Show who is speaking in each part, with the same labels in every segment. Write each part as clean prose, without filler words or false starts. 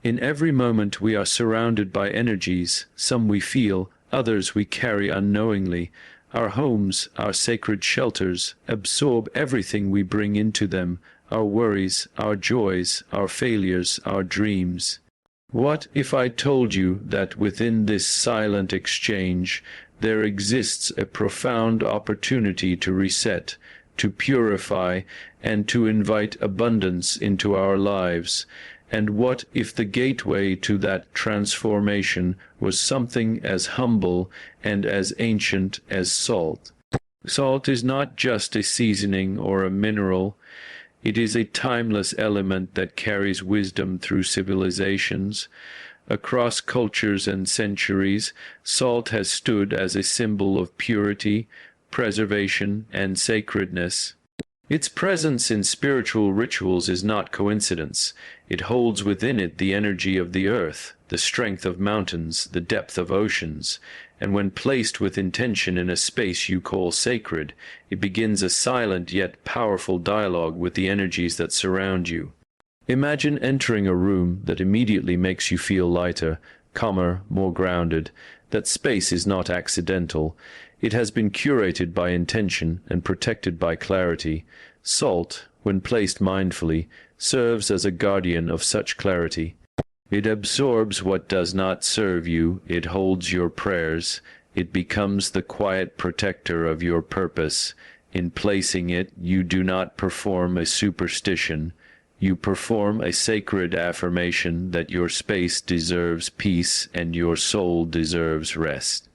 Speaker 1: In every moment we are surrounded by energies, some we feel, others we carry unknowingly. Our homes, our sacred shelters, absorb everything we bring into them, our worries, our joys, our failures, our dreams. What if I told you that within this silent exchange there exists a profound opportunity to reset, to purify, and to invite abundance into our lives? And what if the gateway to that transformation was something as humble and as ancient as salt? Salt is not just a seasoning or a mineral. It is a timeless element that carries wisdom through civilizations. Across cultures and centuries, salt has stood as a symbol of purity, preservation, and sacredness. Its presence in spiritual rituals is not coincidence. It holds within it the energy of the earth, the strength of mountains, the depth of oceans, and when placed with intention in a space you call sacred, it begins a silent yet powerful dialogue with the energies that surround you. Imagine entering a room that immediately makes you feel lighter, calmer, more grounded. That space is not accidental. It has been curated by intention and protected by clarity. Salt, when placed mindfully, serves as a guardian of such clarity. It absorbs what does not serve you, it holds your prayers, it becomes the quiet protector of your purpose. In placing it, you do not perform a superstition. You perform a sacred affirmation that your space deserves peace and your soul deserves rest.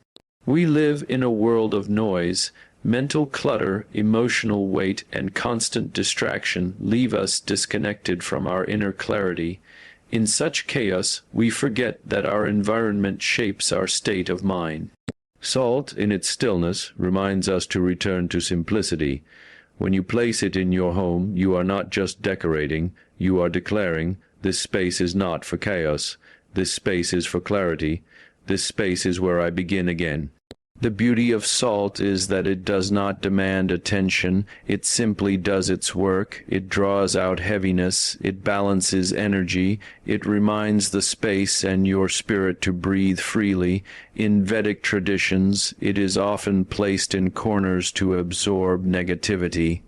Speaker 1: We live in a world of noise. Mental clutter, emotional weight, and constant distraction leave us disconnected from our inner clarity. In such chaos, we forget that our environment shapes our state of mind. Salt, in its stillness, reminds us to return to simplicity. When you place it in your home, you are not just decorating, you are declaring, this space is not for chaos. This space is for clarity. This space is where I begin again. The beauty of salt is that it does not demand attention. It simply does its work. It draws out heaviness. It balances energy. It reminds the space and your spirit to breathe freely. In Vedic traditions, it is often placed in corners to absorb negativity.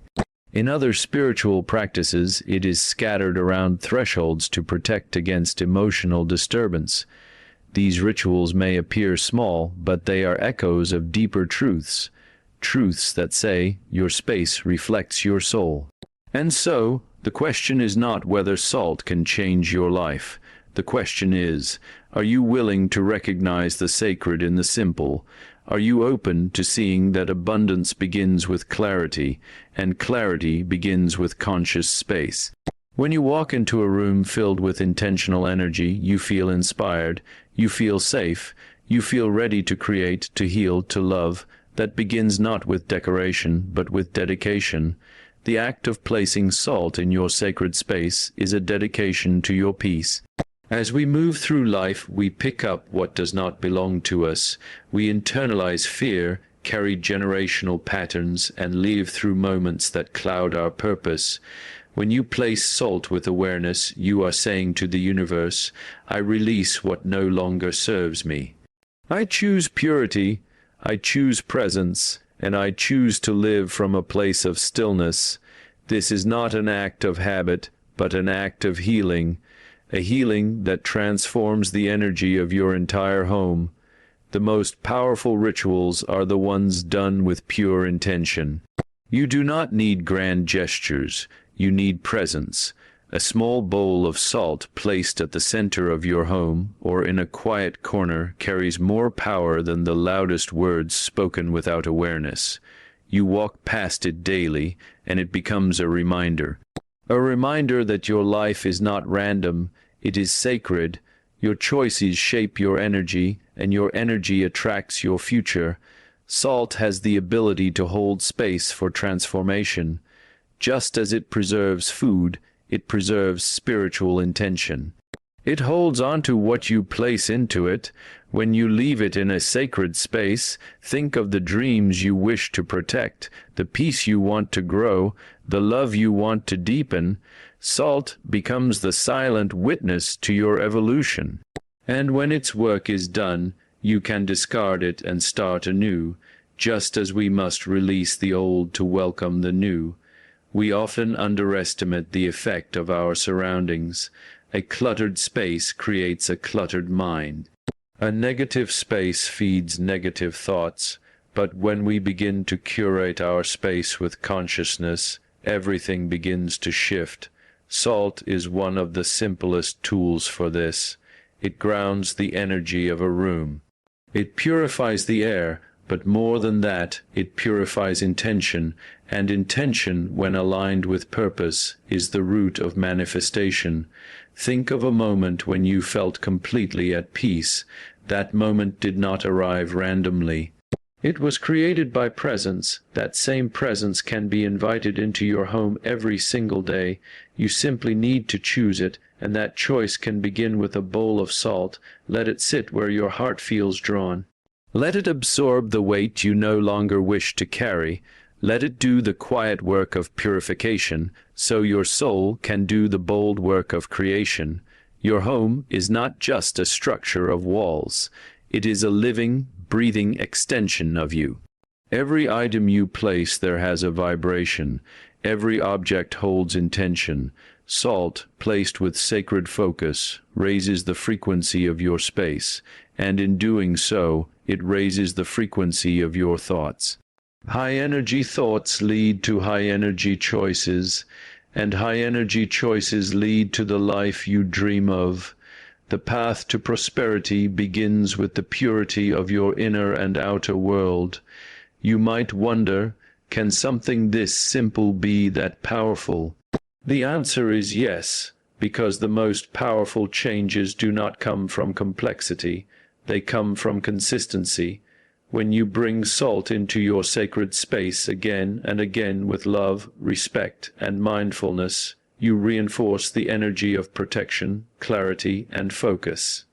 Speaker 1: In other spiritual practices, it is scattered around thresholds to protect against emotional disturbance. These rituals may appear small, but they are echoes of deeper truths, truths that say, your space reflects your soul. And so, the question is not whether salt can change your life. The question is, are you willing to recognize the sacred in the simple? Are you open to seeing that abundance begins with clarity, and clarity begins with conscious space? When you walk into a room filled with intentional energy, you feel inspired, you feel safe, you feel ready to create, to heal, to love. That begins not with decoration, but with dedication. The act of placing salt in your sacred space is a dedication to your peace. As we move through life, we pick up what does not belong to us. We internalize fear, carry generational patterns, and live through moments that cloud our purpose. When you place salt with awareness, you are saying to the universe, I release what no longer serves me. I choose purity, I choose presence, and I choose to live from a place of stillness. This is not an act of habit, but an act of healing, a healing that transforms the energy of your entire home. The most powerful rituals are the ones done with pure intention. You do not need grand gestures. You need presence. A small bowl of salt placed at the center of your home or in a quiet corner carries more power than the loudest words spoken without awareness. You walk past it daily, and it becomes a reminder that your life is not random, it is sacred. Your choices shape your energy, and your energy attracts your future. Salt has the ability to hold space for transformation. Just as it preserves food, it preserves spiritual intention. It holds on to what you place into it. When you leave it in a sacred space, think of the dreams you wish to protect, the peace you want to grow, the love you want to deepen. Salt becomes the silent witness to your evolution. And when its work is done, you can discard it and start anew, just as we must release the old to welcome the new. We often underestimate the effect of our surroundings. A cluttered space creates a cluttered mind. A negative space feeds negative thoughts, but when we begin to curate our space with consciousness, everything begins to shift. Salt is one of the simplest tools for this. It grounds the energy of a room. It purifies the air, but more than that, it purifies intention, and intention, when aligned with purpose, is the root of manifestation. Think of a moment when you felt completely at peace. That moment did not arrive randomly. It was created by presence. That same presence can be invited into your home every single day. You simply need to choose it, and that choice can begin with a bowl of salt. Let it sit where your heart feels drawn. Let it absorb the weight you no longer wish to carry. Let it do the quiet work of purification, so your soul can do the bold work of creation. Your home is not just a structure of walls. It is a living, breathing extension of you. Every item you place there has a vibration. Every object holds intention. Salt, placed with sacred focus, raises the frequency of your space, and in doing so, it raises the frequency of your thoughts. High-energy thoughts lead to high-energy choices, and high-energy choices lead to the life you dream of. The path to prosperity begins with the purity of your inner and outer world. You might wonder, can something this simple be that powerful? The answer is yes, because the most powerful changes do not come from complexity. They come from consistency. When you bring salt into your sacred space again and again with love, respect, and mindfulness, you reinforce the energy of protection, clarity, and focus.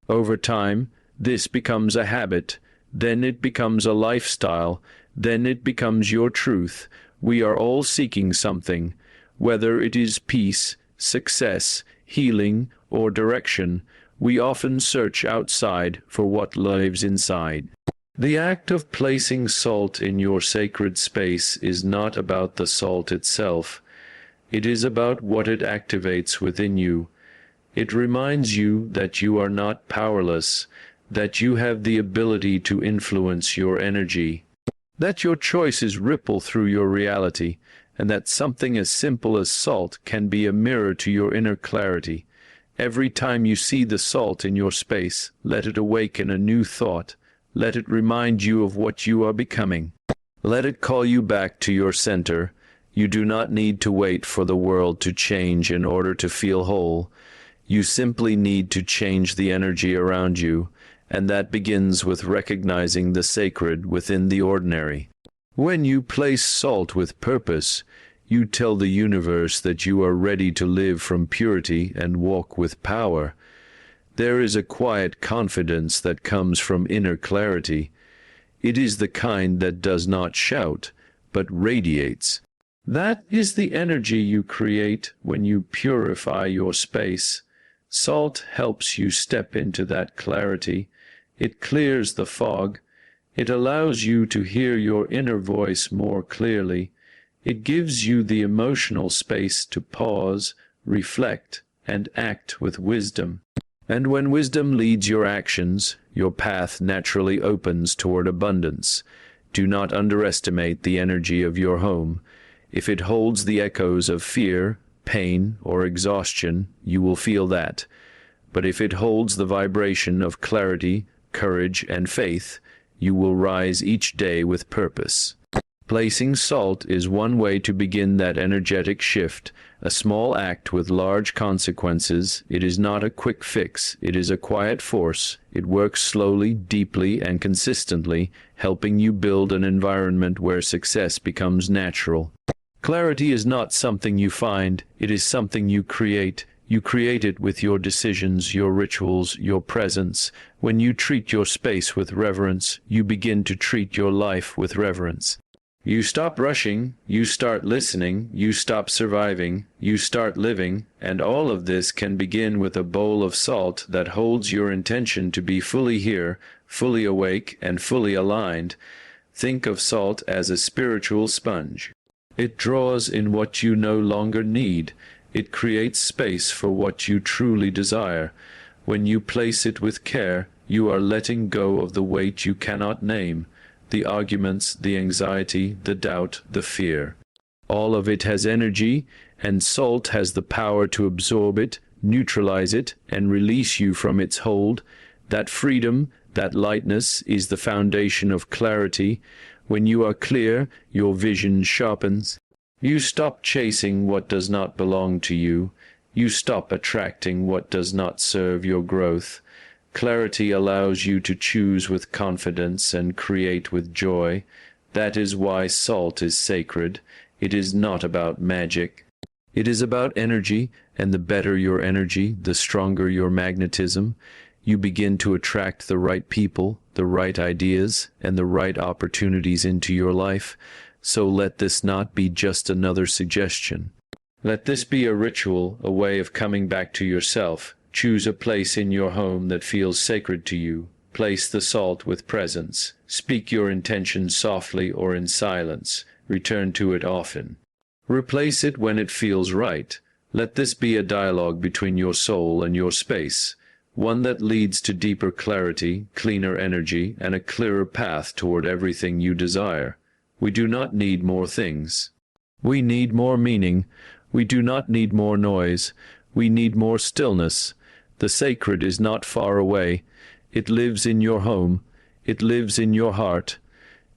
Speaker 1: Over time, this becomes a habit, then it becomes a lifestyle, then it becomes your truth. We are all seeking something, whether it is peace, success, healing, or direction. We often search outside for what lives inside. The act of placing salt in your sacred space is not about the salt itself. It is about what it activates within you. It reminds you that you are not powerless, that you have the ability to influence your energy, that your choices ripple through your reality, and that something as simple as salt can be a mirror to your inner clarity. Every time you see the salt in your space, let it awaken a new thought. Let it remind you of what you are becoming. Let it call you back to your center. You do not need to wait for the world to change in order to feel whole. You simply need to change the energy around you, and that begins with recognizing the sacred within the ordinary. When you place salt with purpose, you tell the universe that you are ready to live from purity and walk with power. There is a quiet confidence that comes from inner clarity. It is the kind that does not shout, but radiates. That is the energy you create when you purify your space. Salt helps you step into that clarity. It clears the fog. It allows you to hear your inner voice more clearly. It gives you the emotional space to pause, reflect, and act with wisdom. And when wisdom leads your actions, your path naturally opens toward abundance. Do not underestimate the energy of your home. If it holds the echoes of fear, pain, or exhaustion, you will feel that. But if it holds the vibration of clarity, courage, and faith, you will rise each day with purpose. Placing salt is one way to begin that energetic shift, a small act with large consequences. It is not a quick fix. It is a quiet force. It works slowly, deeply, and consistently, helping you build an environment where success becomes natural. Clarity is not something you find. It is something you create. You create it with your decisions, your rituals, your presence. When you treat your space with reverence, you begin to treat your life with reverence. You stop rushing, you start listening, you stop surviving, you start living, and all of this can begin with a bowl of salt that holds your intention to be fully here, fully awake, and fully aligned. Think of salt as a spiritual sponge. It draws in what you no longer need. It creates space for what you truly desire. When you place it with care, you are letting go of the weight you cannot name. The arguments, the anxiety, the doubt, the fear. All of it has energy, and salt has the power to absorb it, neutralize it, and release you from its hold. That freedom, that lightness is the foundation of clarity. When you are clear, your vision sharpens. You stop chasing what does not belong to you. You stop attracting what does not serve your growth. Clarity allows you to choose with confidence and create with joy. That is why salt is sacred. It is not about magic. It is about energy, and the better your energy, the stronger your magnetism. You begin to attract the right people, the right ideas, and the right opportunities into your life. So let this not be just another suggestion. Let this be a ritual, a way of coming back to yourself. Choose a place in your home that feels sacred to you. Place the salt with presence. Speak your intention softly or in silence. Return to it often. Replace it when it feels right. Let this be a dialogue between your soul and your space, one that leads to deeper clarity, cleaner energy, and a clearer path toward everything you desire. We do not need more things. We need more meaning. We do not need more noise. We need more stillness. The sacred is not far away. It lives in your home. It lives in your heart.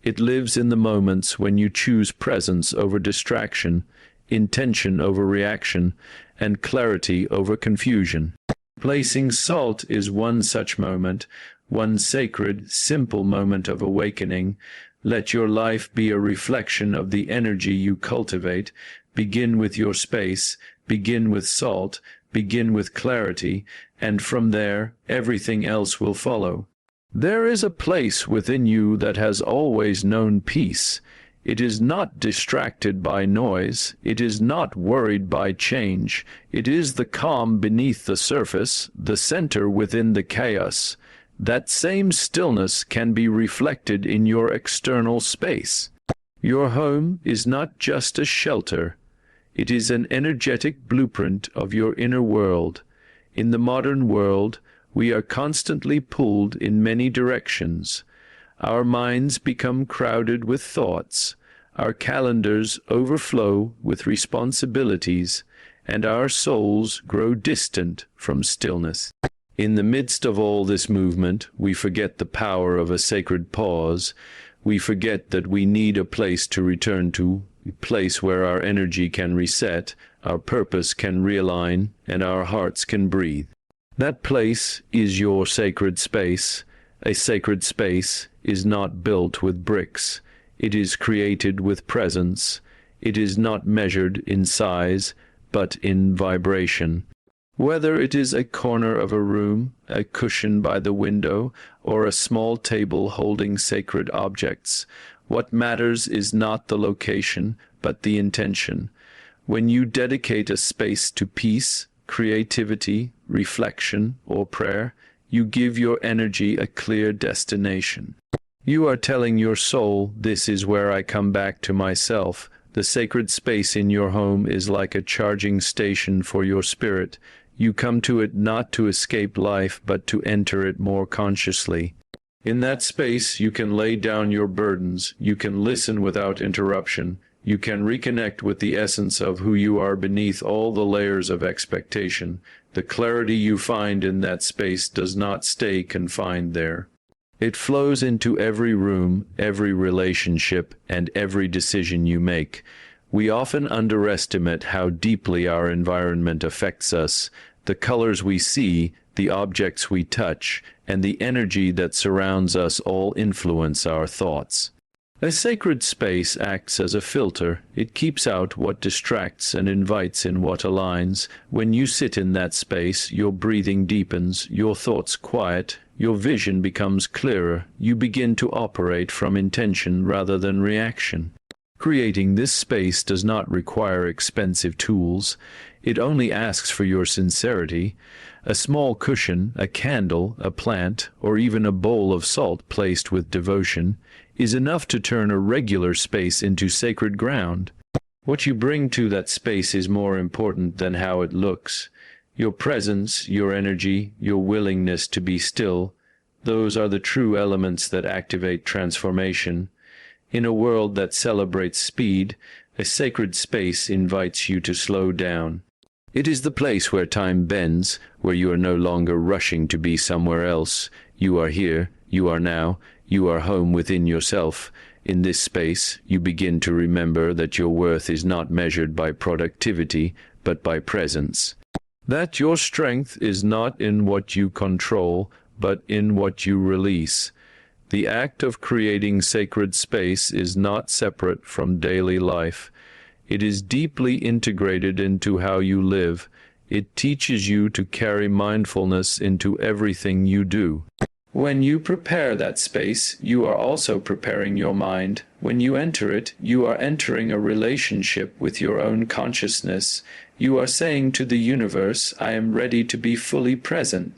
Speaker 1: It lives in the moments when you choose presence over distraction, intention over reaction, and clarity over confusion. Placing salt is one such moment, one sacred, simple moment of awakening. Let your life be a reflection of the energy you cultivate. Begin with your space. Begin with salt. Begin with clarity, and from there, everything else will follow. There is a place within you that has always known peace. It is not distracted by noise. It is not worried by change. It is the calm beneath the surface, the center within the chaos. That same stillness can be reflected in your external space. Your home is not just a shelter. It is an energetic blueprint of your inner world. In the modern world, we are constantly pulled in many directions. Our minds become crowded with thoughts. Our calendars overflow with responsibilities, and our souls grow distant from stillness. In the midst of all this movement, we forget the power of a sacred pause. We forget that we need a place to return to, a place where our energy can reset, our purpose can realign, and our hearts can breathe. That place is your sacred space. A sacred space is not built with bricks. It is created with presence. It is not measured in size, but in vibration. Whether it is a corner of a room, a cushion by the window, or a small table holding sacred objects, what matters is not the location, but the intention. When you dedicate a space to peace, creativity, reflection, or prayer, you give your energy a clear destination. You are telling your soul, "This is where I come back to myself." The sacred space in your home is like a charging station for your spirit. You come to it not to escape life, but to enter it more consciously. In that space, you can lay down your burdens, you can listen without interruption, you can reconnect with the essence of who you are beneath all the layers of expectation. The clarity you find in that space does not stay confined there. It flows into every room, every relationship, and every decision you make. We often underestimate how deeply our environment affects us. The colors we see, the objects we touch, and the energy that surrounds us all influence our thoughts. A sacred space acts as a filter. It keeps out what distracts and invites in what aligns. When you sit in that space, your breathing deepens, your thoughts quiet, your vision becomes clearer. You begin to operate from intention rather than reaction. Creating this space does not require expensive tools. It only asks for your sincerity. A small cushion, a candle, a plant, or even a bowl of salt placed with devotion is enough to turn a regular space into sacred ground. What you bring to that space is more important than how it looks. Your presence, your energy, your willingness to be still, those are the true elements that activate transformation. In a world that celebrates speed, a sacred space invites you to slow down. It is the place where time bends, where you are no longer rushing to be somewhere else. You are here, you are now, you are home within yourself. In this space, you begin to remember that your worth is not measured by productivity, but by presence. That your strength is not in what you control, but in what you release. The act of creating sacred space is not separate from daily life. It is deeply integrated into how you live. It teaches you to carry mindfulness into everything you do. When you prepare that space, you are also preparing your mind. When you enter it, you are entering a relationship with your own consciousness. You are saying to the universe, I am ready to be fully present.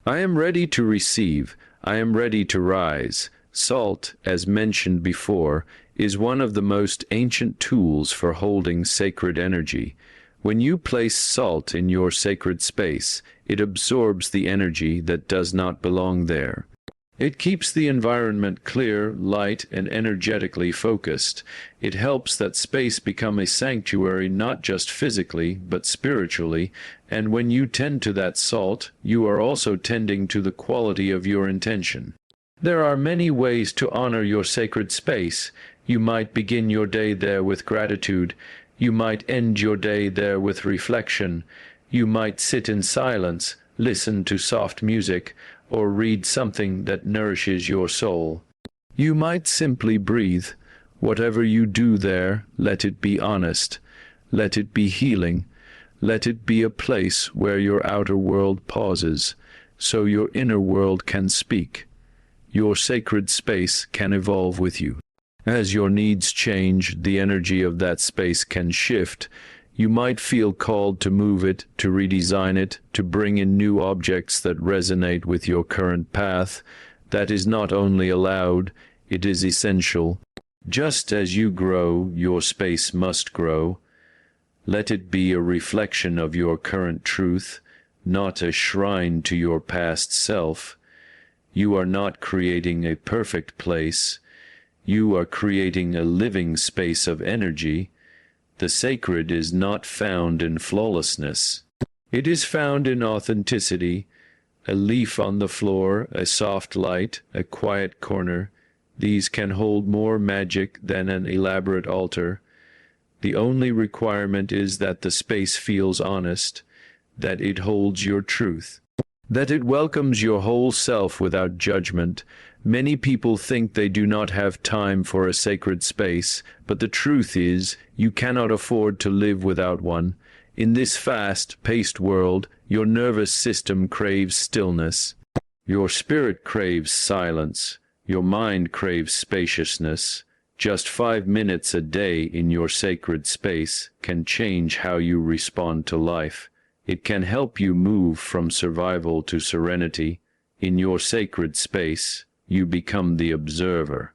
Speaker 1: I am ready to receive. I am ready to rise. Salt, as mentioned before, is one of the most ancient tools for holding sacred energy. When you place salt in your sacred space, it absorbs the energy that does not belong there. It keeps the environment clear, light, and energetically focused. It helps that space become a sanctuary not just physically, but spiritually, and when you tend to that salt, you are also tending to the quality of your intention. There are many ways to honor your sacred space. You might begin your day there with gratitude. You might end your day there with reflection. You might sit in silence, listen to soft music, or read something that nourishes your soul. You might simply breathe. Whatever you do there, let it be honest. Let it be healing. Let it be a place where your outer world pauses, so your inner world can speak. Your sacred space can evolve with you. As your needs change, the energy of that space can shift. You might feel called to move it, to redesign it, to bring in new objects that resonate with your current path. That is not only allowed, it is essential. Just as you grow, your space must grow. Let it be a reflection of your current truth, not a shrine to your past self. You are not creating a perfect place. You are creating a living space of energy. The sacred is not found in flawlessness. It is found in authenticity. A leaf on the floor, a soft light, a quiet corner. These can hold more magic than an elaborate altar. The only requirement is that the space feels honest, that it holds your truth, that it welcomes your whole self without judgment. Many people think they do not have time for a sacred space, but the truth is, you cannot afford to live without one. In this fast-paced world, your nervous system craves stillness. Your spirit craves silence. Your mind craves spaciousness. Just 5 minutes a day in your sacred space can change how you respond to life. It can help you move from survival to serenity. In your sacred space, you become the observer.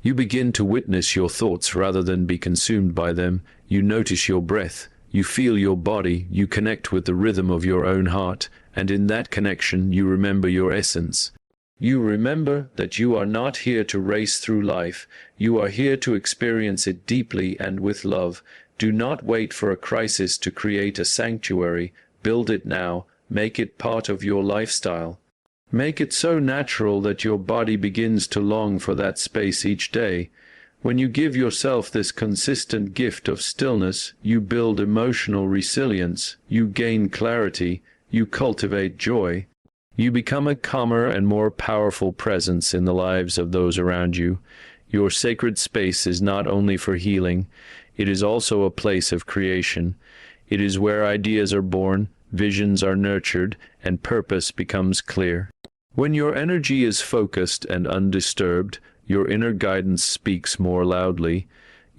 Speaker 1: You begin to witness your thoughts rather than be consumed by them. You notice your breath. You feel your body. You connect with the rhythm of your own heart. And in that connection, you remember your essence. You remember that you are not here to race through life. You are here to experience it deeply and with love. Do not wait for a crisis to create a sanctuary. Build it now. Make it part of your lifestyle. Make it so natural that your body begins to long for that space each day. When you give yourself this consistent gift of stillness, you build emotional resilience, you gain clarity, you cultivate joy. You become a calmer and more powerful presence in the lives of those around you. Your sacred space is not only for healing, it is also a place of creation. It is where ideas are born, visions are nurtured, and purpose becomes clear. When your energy is focused and undisturbed, your inner guidance speaks more loudly.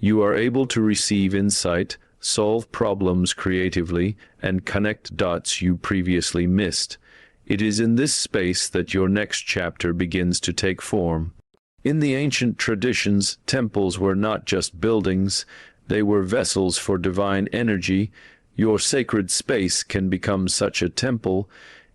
Speaker 1: You are able to receive insight, solve problems creatively, and connect dots you previously missed. It is in this space that your next chapter begins to take form. In the ancient traditions, temples were not just buildings, they were vessels for divine energy. Your sacred space can become such a temple.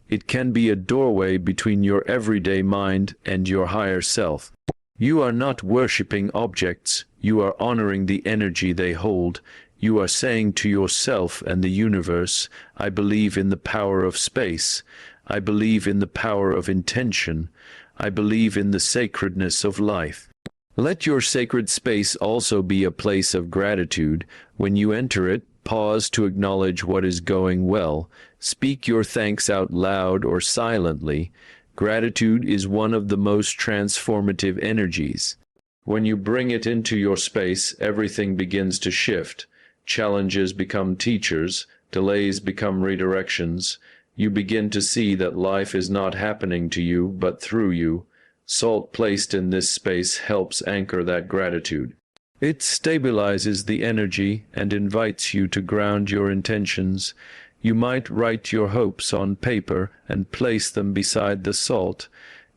Speaker 1: It can be a doorway between your everyday mind and your higher self. You are not worshipping objects, you are honoring the energy they hold. You are saying to yourself and the universe, I believe in the power of space. I believe in the power of intention. I believe in the sacredness of life. Let your sacred space also be a place of gratitude. When you enter it, pause to acknowledge what is going well. Speak your thanks out loud or silently. Gratitude is one of the most transformative energies. When you bring it into your space, everything begins to shift. Challenges become teachers, delays become redirections. You begin to see that life is not happening to you, but through you. Salt placed in this space helps anchor that gratitude. It stabilizes the energy and invites you to ground your intentions. You might write your hopes on paper and place them beside the salt.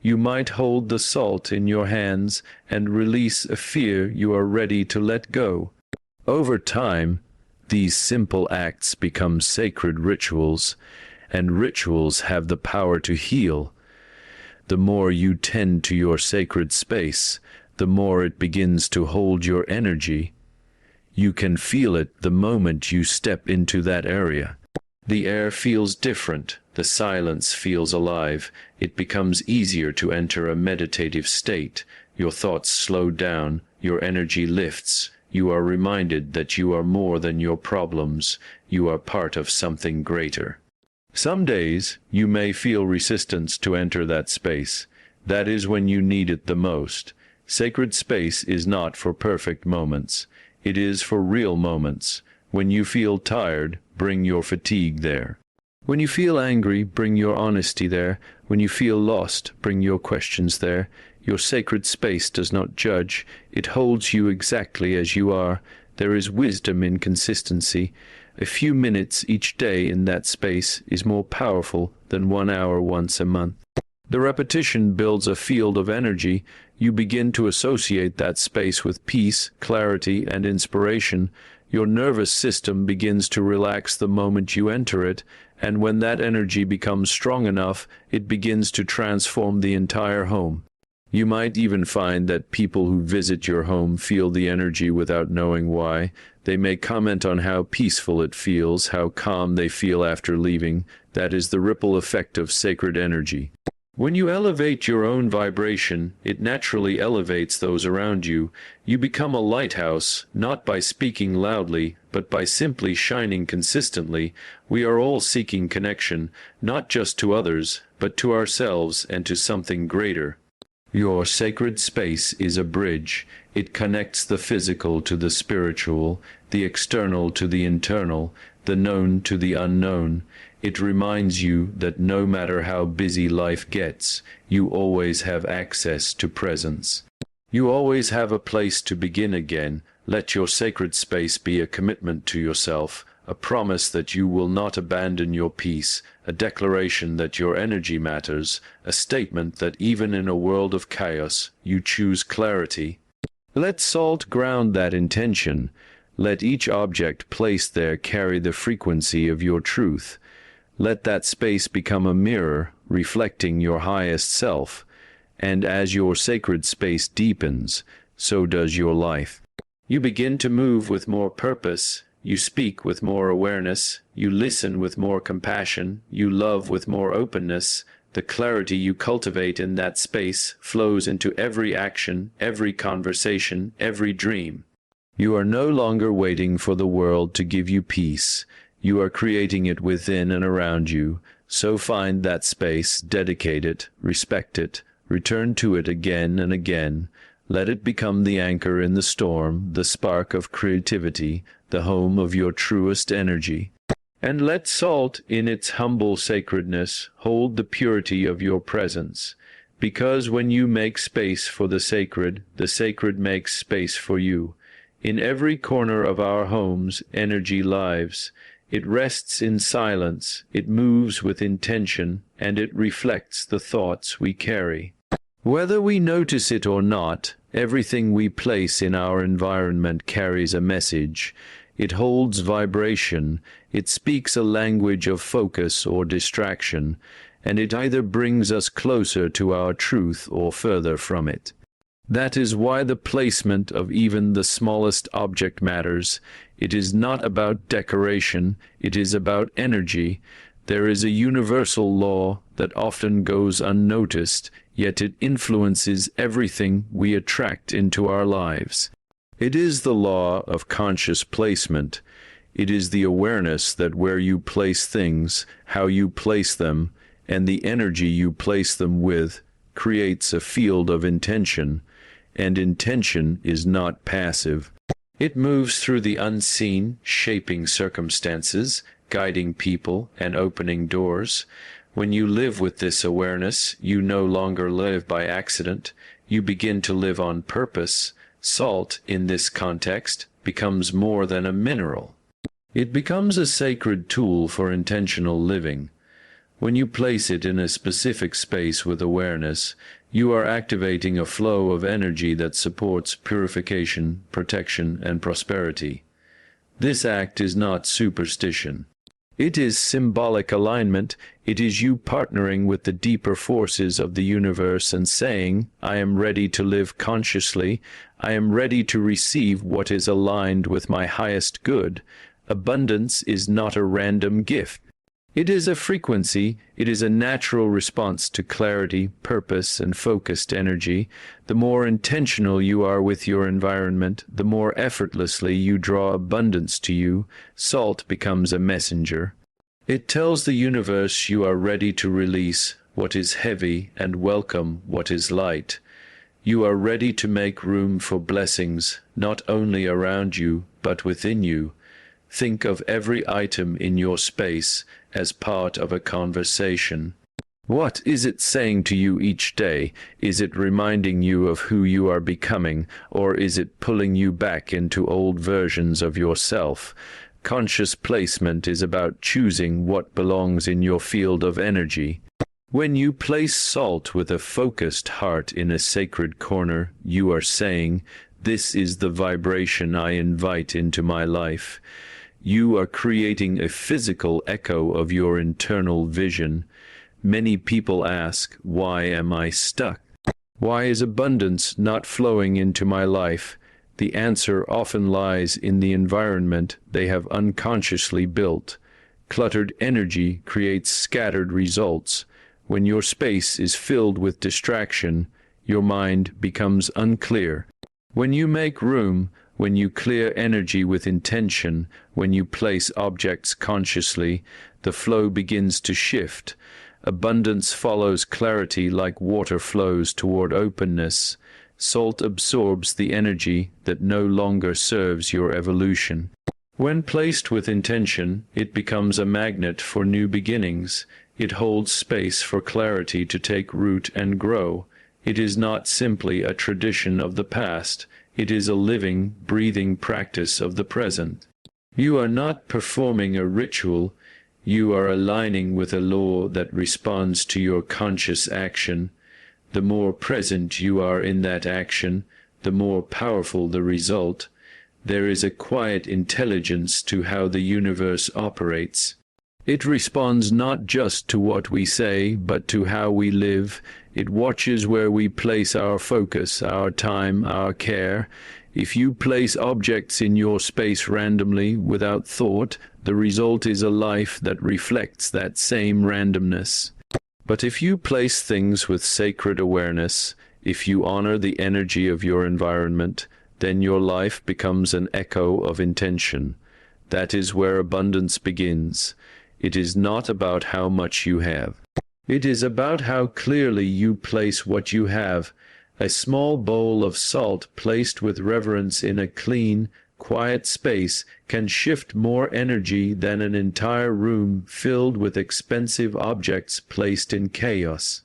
Speaker 1: You might hold the salt in your hands and release a fear you are ready to let go. Over time, these simple acts become sacred rituals, and rituals have the power to heal. The more you tend to your sacred space, the more it begins to hold your energy. You can feel it the moment you step into that area. The air feels different, the silence feels alive. It becomes easier to enter a meditative state. Your thoughts slow down, your energy lifts. You are reminded that you are more than your problems. You are part of something greater. Some days, you may feel resistance to enter that space. That is when you need it the most. Sacred space is not for perfect moments. It is for real moments. When you feel tired, bring your fatigue there. When you feel angry, bring your honesty there. When you feel lost, bring your questions there. Your sacred space does not judge. It holds you exactly as you are. There is wisdom in consistency. A few minutes each day in that space is more powerful than 1 hour once a month. The repetition builds a field of energy. You begin to associate that space with peace, clarity, and inspiration. Your nervous system begins to relax the moment you enter it, and when that energy becomes strong enough, it begins to transform the entire home. You might even find that people who visit your home feel the energy without knowing why. They may comment on how peaceful it feels, how calm they feel after leaving. That is the ripple effect of sacred energy. When you elevate your own vibration, it naturally elevates those around you. You become a lighthouse, not by speaking loudly, but by simply shining consistently. We are all seeking connection, not just to others, but to ourselves and to something greater. Your sacred space is a bridge. It connects the physical to the spiritual, the external to the internal, the known to the unknown. It reminds you that no matter how busy life gets, you always have access to presence. You always have a place to begin again. Let your sacred space be a commitment to yourself, a promise that you will not abandon your peace, a declaration that your energy matters, a statement that even in a world of chaos, you choose clarity. Let salt ground that intention. Let each object placed there carry the frequency of your truth. Let that space become a mirror, reflecting your highest self. And as your sacred space deepens, so does your life. You begin to move with more purpose. You speak with more awareness. You listen with more compassion. You love with more openness. The clarity you cultivate in that space flows into every action, every conversation, every dream. You are no longer waiting for the world to give you peace. You are creating it within and around you. So find that space, dedicate it, respect it, return to it again and again. Let it become the anchor in the storm, the spark of creativity, the home of your truest energy. And let salt, in its humble sacredness, hold the purity of your presence. Because when you make space for the sacred makes space for you. In every corner of our homes, energy lives. It rests in silence, it moves with intention, and it reflects the thoughts we carry. Whether we notice it or not, everything we place in our environment carries a message. It holds vibration, it speaks a language of focus or distraction, and it either brings us closer to our truth or further from it. That is why the placement of even the smallest object matters. It is not about decoration, it is about energy. There is a universal law that often goes unnoticed, yet it influences everything we attract into our lives. It is the law of conscious placement. It is the awareness that where you place things, how you place them, and the energy you place them with, creates a field of intention. And intention is not passive. It moves through the unseen, shaping circumstances, guiding people, and opening doors. When you live with this awareness, you no longer live by accident. You begin to live on purpose. Salt, in this context, becomes more than a mineral. It becomes a sacred tool for intentional living. When you place it in a specific space with awareness, you are activating a flow of energy that supports purification, protection, and prosperity. This act is not superstition. It is symbolic alignment. It is you partnering with the deeper forces of the universe and saying, I am ready to live consciously. I am ready to receive what is aligned with my highest good. Abundance is not a random gift. It is a frequency, it is a natural response to clarity, purpose, and focused energy. The more intentional you are with your environment, the more effortlessly you draw abundance to you. Salt becomes a messenger. It tells the universe you are ready to release what is heavy and welcome what is light. You are ready to make room for blessings, not only around you, but within you. Think of every item in your space as part of a conversation. What is it saying to you each day? Is it reminding you of who you are becoming, or is it pulling you back into old versions of yourself? Conscious placement is about choosing what belongs in your field of energy. When you place salt with a focused heart in a sacred corner, you are saying, "This is the vibration I invite into my life." You are creating a physical echo of your internal vision. Many people ask, why am I stuck? Why is abundance not flowing into my life? The answer often lies in the environment they have unconsciously built. Cluttered energy creates scattered results. When your space is filled with distraction, your mind becomes unclear. When you make room, when you clear energy with intention, when you place objects consciously, the flow begins to shift. Abundance follows clarity like water flows toward openness. Salt absorbs the energy that no longer serves your evolution. When placed with intention, it becomes a magnet for new beginnings. It holds space for clarity to take root and grow. It is not simply a tradition of the past. It is a living, breathing practice of the present. You are not performing a ritual. You are aligning with a law that responds to your conscious action. The more present you are in that action, the more powerful the result. There is a quiet intelligence to how the universe operates. It responds not just to what we say, but to how we live. It watches where we place our focus, our time, our care. If you place objects in your space randomly, without thought, the result is a life that reflects that same randomness. But if you place things with sacred awareness, if you honor the energy of your environment, then your life becomes an echo of intention. That is where abundance begins. It is not about how much you have. It is about how clearly you place what you have. A small bowl of salt placed with reverence in a clean, quiet space can shift more energy than an entire room filled with expensive objects placed in chaos.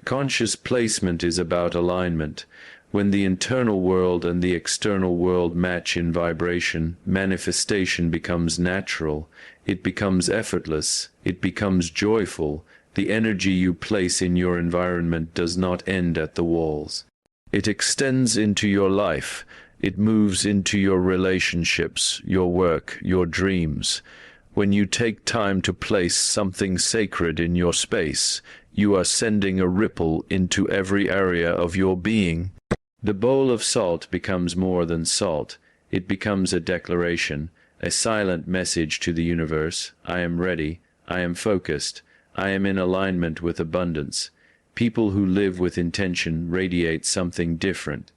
Speaker 1: Conscious placement is about alignment. When the internal world and the external world match in vibration, manifestation becomes natural, it becomes effortless, it becomes joyful. The energy you place in your environment does not end at the walls. It extends into your life. It moves into your relationships, your work, your dreams. When you take time to place something sacred in your space, you are sending a ripple into every area of your being. The bowl of salt becomes more than salt. It becomes a declaration, a silent message to the universe. I am ready. I am focused. I am in alignment with abundance. People who live with intention radiate something different.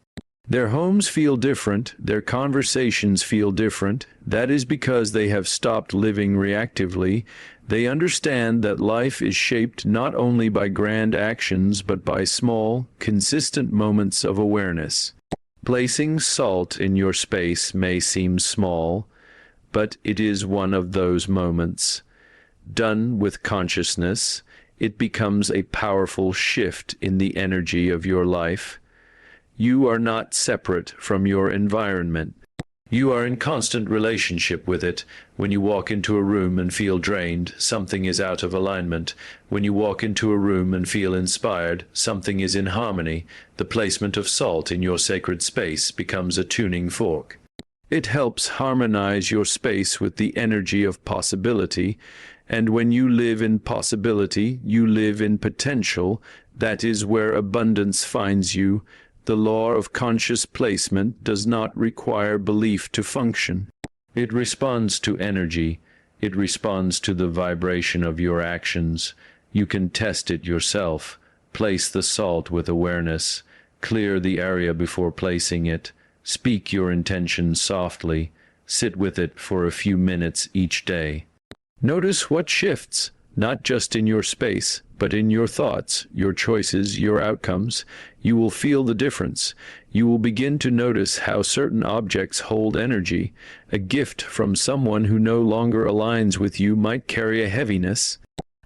Speaker 1: Their homes feel different, their conversations feel different. That is because they have stopped living reactively. They understand that life is shaped not only by grand actions but by small, consistent moments of awareness. Placing salt in your space may seem small, but it is one of those moments. Done with consciousness, it becomes a powerful shift in the energy of your life. You are not separate from your environment. You are in constant relationship with it. When you walk into a room and feel drained, something is out of alignment. When you walk into a room and feel inspired, something is in harmony. The placement of salt in your sacred space becomes a tuning fork. It helps harmonize your space with the energy of possibility. And when you live in possibility, you live in potential. That is where abundance finds you. The law of conscious placement does not require belief to function. It responds to energy. It responds to the vibration of your actions. You can test it yourself. Place the salt with awareness. Clear the area before placing it. Speak your intention softly. Sit with it for a few minutes each day. Notice what shifts, not just in your space, but in your thoughts, your choices, your outcomes. You will feel the difference. You will begin to notice how certain objects hold energy. A gift from someone who no longer aligns with you might carry a heaviness.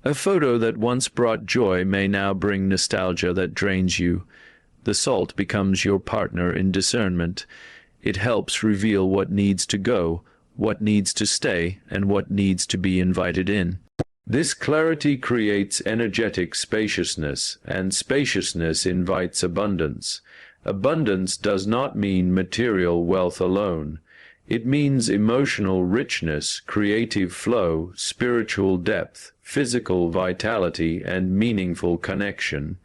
Speaker 1: A photo that once brought joy may now bring nostalgia that drains you. The salt becomes your partner in discernment. It helps reveal what needs to go, what needs to stay, and what needs to be invited in. This clarity creates energetic spaciousness, and spaciousness invites abundance. Abundance does not mean material wealth alone. It means emotional richness, creative flow, spiritual depth, physical vitality, and meaningful connection.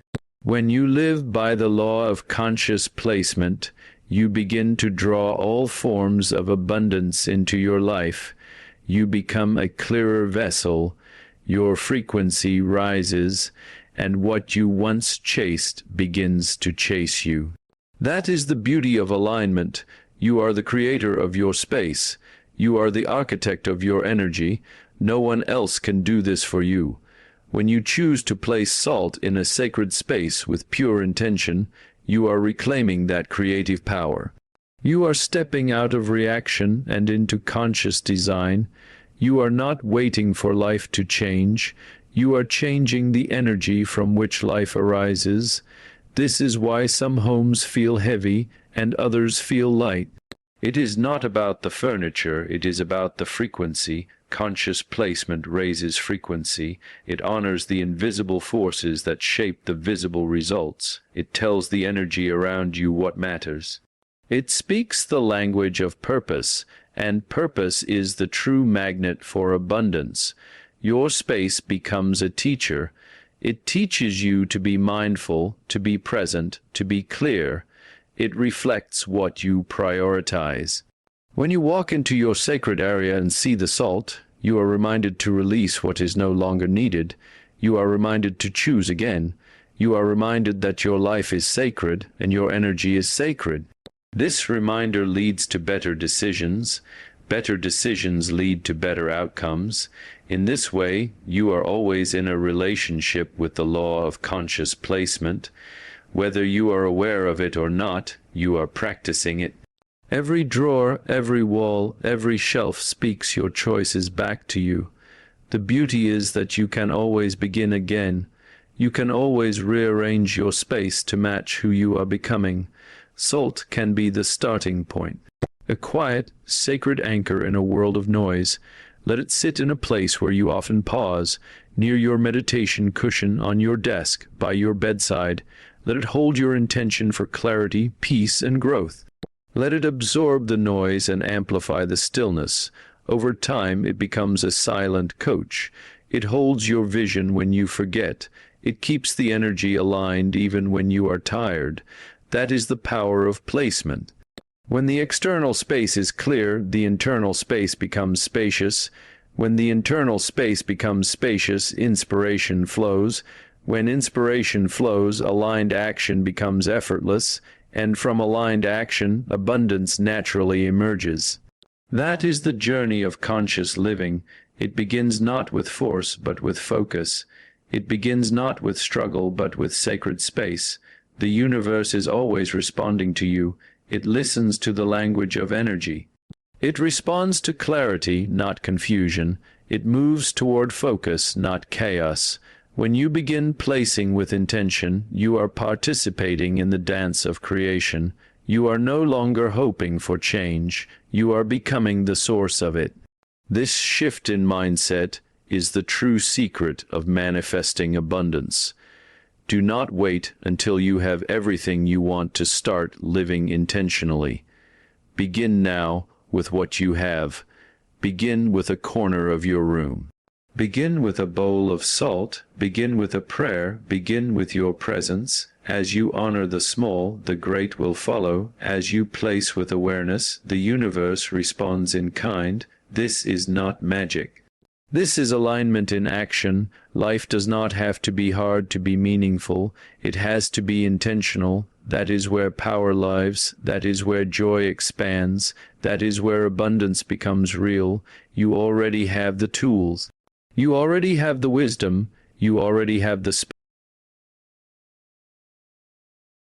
Speaker 1: When you live by the law of conscious placement, you begin to draw all forms of abundance into your life. You become a clearer vessel. Your frequency rises, and what you once chased begins to chase you. That is the beauty of alignment. You are the creator of your space. You are the architect of your energy. No one else can do this for you. When you choose to place salt in a sacred space with pure intention, you are reclaiming that creative power. You are stepping out of reaction and into conscious design. You are not waiting for life to change. You are changing the energy from which life arises. This is why some homes feel heavy and others feel light. It is not about the furniture, it is about the frequency. Conscious placement raises frequency. It honors the invisible forces that shape the visible results. It tells the energy around you what matters. It speaks the language of purpose, and purpose is the true magnet for abundance. Your space becomes a teacher. It teaches you to be mindful, to be present, to be clear. It reflects what you prioritize. When you walk into your sacred area and see the salt, you are reminded to release what is no longer needed. You are reminded to choose again. You are reminded that your life is sacred and your energy is sacred. This reminder leads to better decisions. Better decisions lead to better outcomes. In this way, you are always in a relationship with the law of conscious placement. Whether you are aware of it or not, you are practicing it. Every drawer, every wall, every shelf speaks your choices back to you. The beauty is that you can always begin again. You can always rearrange your space to match who you are becoming. Salt can be the starting point. A quiet, sacred anchor in a world of noise. Let it sit in a place where you often pause, near your meditation cushion, on your desk, by your bedside. Let it hold your intention for clarity, peace, and growth. Let it absorb the noise and amplify the stillness. Over time, it becomes a silent coach. It holds your vision when you forget. It keeps the energy aligned even when you are tired. That is the power of placement. When the external space is clear, the internal space becomes spacious. When the internal space becomes spacious, inspiration flows. When inspiration flows, aligned action becomes effortless, and from aligned action, abundance naturally emerges. That is the journey of conscious living. It begins not with force, but with focus. It begins not with struggle, but with sacred space. The universe is always responding to you. It listens to the language of energy. It responds to clarity, not confusion. It moves toward focus, not chaos. When you begin placing with intention, you are participating in the dance of creation. You are no longer hoping for change. You are becoming the source of it. This shift in mindset is the true secret of manifesting abundance. Do not wait until you have everything you want to start living intentionally. Begin now with what you have. Begin with a corner of your room. Begin with a bowl of salt. Begin with a prayer. Begin with your presence. As you honor the small, the great will follow. As you place with awareness, the universe responds in kind. This is not magic. This is alignment in action. Life does not have to be hard to be meaningful. It has to be intentional. That is where power lives. That is where joy expands. That is where abundance becomes real. You already have the tools. You already have the wisdom. You already have the space.